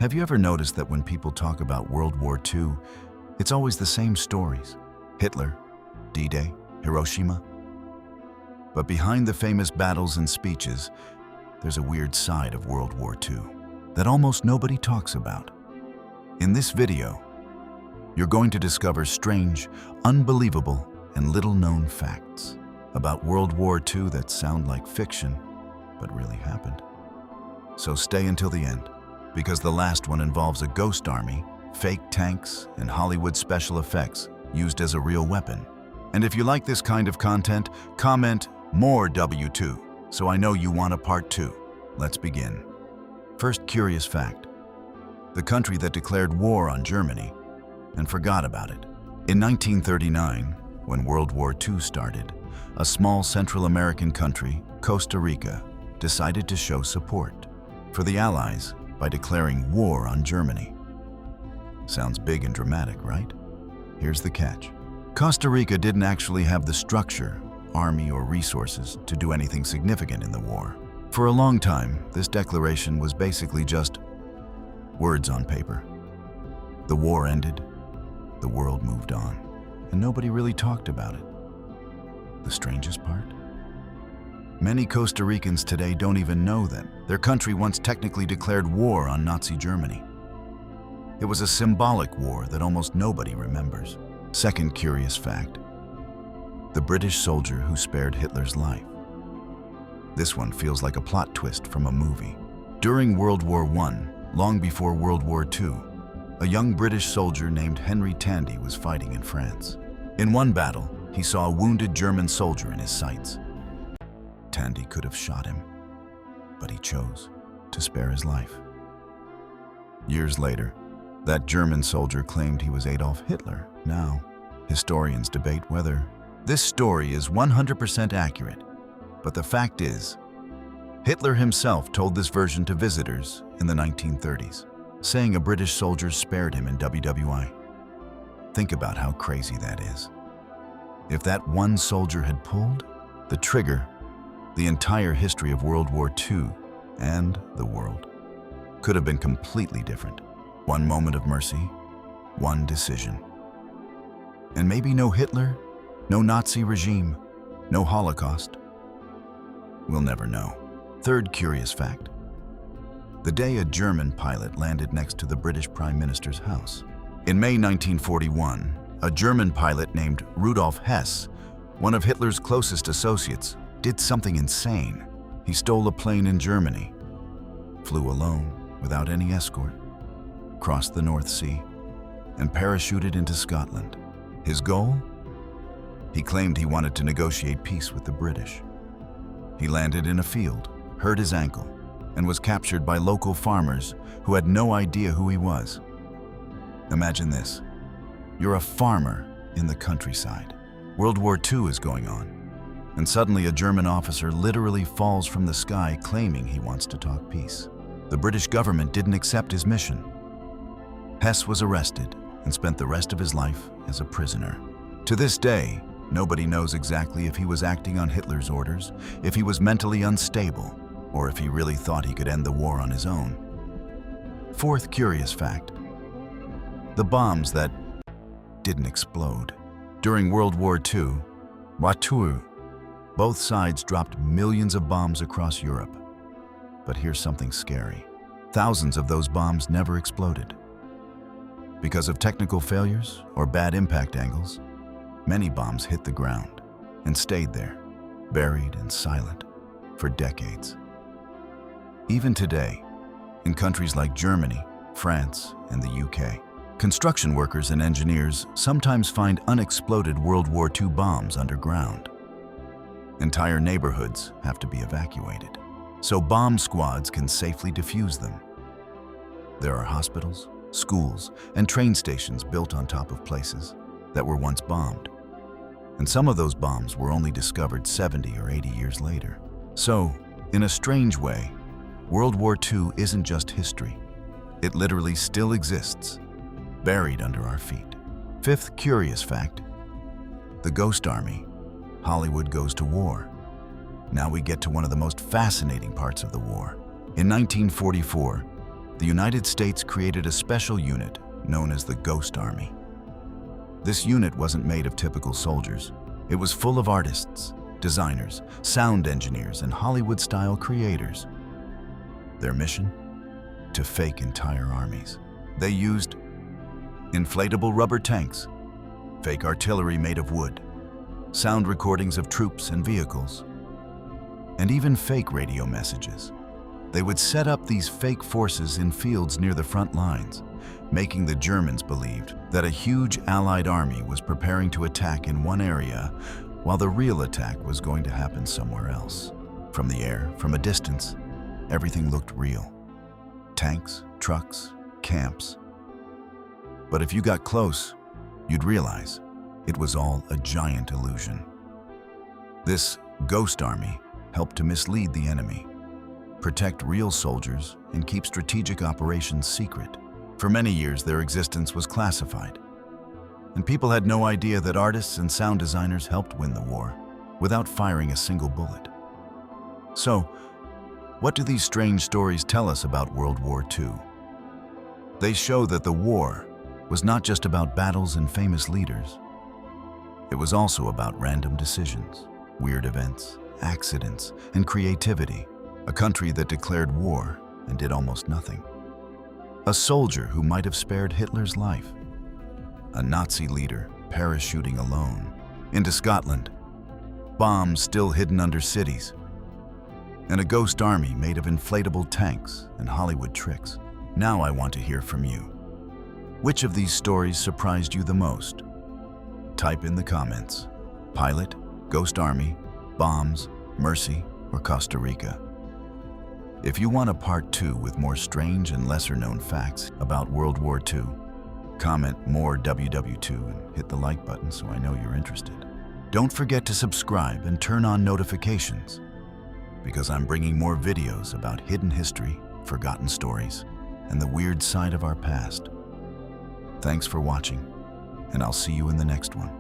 Have you ever noticed that when people talk about World War II, it's always the same stories? Hitler, D-Day, Hiroshima? But behind the famous battles and speeches, there's a weird side of World War II that almost nobody talks about. In this video, you're going to discover strange, unbelievable, and little-known facts about World War II that sound like fiction, but really happened. So stay until the end, because the last one involves a ghost army, fake tanks, and Hollywood special effects used as a real weapon. And if you like this kind of content, comment "more W2" so I know you want a part 2. Let's begin. First curious fact: the country that declared war on Germany and forgot about it. In 1939, when World War II started, a small Central American country, Costa Rica, decided to show support for the Allies by declaring war on Germany. Sounds big and dramatic, right? Here's the catch. Costa Rica didn't actually have the structure, army, or resources to do anything significant in the war. For a long time, this declaration was basically just words on paper. The war ended, the world moved on, and nobody really talked about it. The strangest part? Many Costa Ricans today don't even know that their country once technically declared war on Nazi Germany. It was a symbolic war that almost nobody remembers. Second curious fact: the British soldier who spared Hitler's life. This one feels like a plot twist from a movie. During World War I, long before World War II, a young British soldier named Henry Tandy was fighting in France. In one battle, he saw a wounded German soldier in his sights. Tandy could have shot him, but he chose to spare his life. Years later, that German soldier claimed he was Adolf Hitler. Now, historians debate whether this story is 100% accurate, but the fact is, Hitler himself told this version to visitors in the 1930s, saying a British soldier spared him in WWII. Think about how crazy that is. If that one soldier had pulled the trigger, the entire history of World War II and the world could have been completely different. One moment of mercy, one decision. And maybe no Hitler, no Nazi regime, no Holocaust. We'll never know. Third curious fact: the day a German pilot landed next to the British Prime Minister's house. In May 1941, a German pilot named Rudolf Hess, one of Hitler's closest associates, did something insane. He stole a plane in Germany, flew alone without any escort, crossed the North Sea, and parachuted into Scotland. His goal? He claimed he wanted to negotiate peace with the British. He landed in a field, hurt his ankle, and was captured by local farmers who had no idea who he was. Imagine this. You're a farmer in the countryside. World War II is going on, and suddenly a German officer literally falls from the sky claiming he wants to talk peace. The British government didn't accept his mission. Hess was arrested and spent the rest of his life as a prisoner. To this day, nobody knows exactly if he was acting on Hitler's orders, if he was mentally unstable, or if he really thought he could end the war on his own. Fourth curious fact: the bombs that didn't explode. During World War II, WW2, both sides dropped millions of bombs across Europe. But here's something scary. Thousands of those bombs never exploded. Because of technical failures or bad impact angles, many bombs hit the ground and stayed there, buried and silent, for decades. Even today, in countries like Germany, France, and the UK, construction workers and engineers sometimes find unexploded World War II bombs underground. Entire neighborhoods have to be evacuated, so bomb squads can safely defuse them. There are hospitals, schools, and train stations built on top of places that were once bombed. And some of those bombs were only discovered 70 or 80 years later. So, in a strange way, World War II isn't just history. It literally still exists, buried under our feet. Fifth curious fact: the Ghost Army. Hollywood goes to war. Now we get to one of the most fascinating parts of the war. In 1944, the United States created a special unit known as the Ghost Army. This unit wasn't made of typical soldiers. It was full of artists, designers, sound engineers, and Hollywood-style creators. Their mission? To fake entire armies. They used inflatable rubber tanks, fake artillery made of wood, sound recordings of troops and vehicles, and even fake radio messages. They would set up these fake forces in fields near the front lines, making the Germans believe that a huge Allied army was preparing to attack in one area, while the real attack was going to happen somewhere else. From the air, from a distance, everything looked real. Tanks, trucks, camps. But if you got close, you'd realize it was all a giant illusion. This Ghost Army helped to mislead the enemy, protect real soldiers, and keep strategic operations secret. For many years, their existence was classified, and people had no idea that artists and sound designers helped win the war without firing a single bullet. So, what do these strange stories tell us about World War II? They show that the war was not just about battles and famous leaders. It was also about random decisions, weird events, accidents, and creativity. A country that declared war and did almost nothing. A soldier who might have spared Hitler's life. A Nazi leader parachuting alone into Scotland. Bombs still hidden under cities. And a ghost army made of inflatable tanks and Hollywood tricks. Now I want to hear from you. Which of these stories surprised you the most? Type in the comments. Pilot, Ghost Army, bombs, Mercy, or Costa Rica. If you want a part 2 with more strange and lesser-known facts about World War II, comment more WW2 and hit the like button so I know you're interested. Don't forget to subscribe and turn on notifications, because I'm bringing more videos about hidden history, forgotten stories, and the weird side of our past. Thanks for watching, and I'll see you in the next one.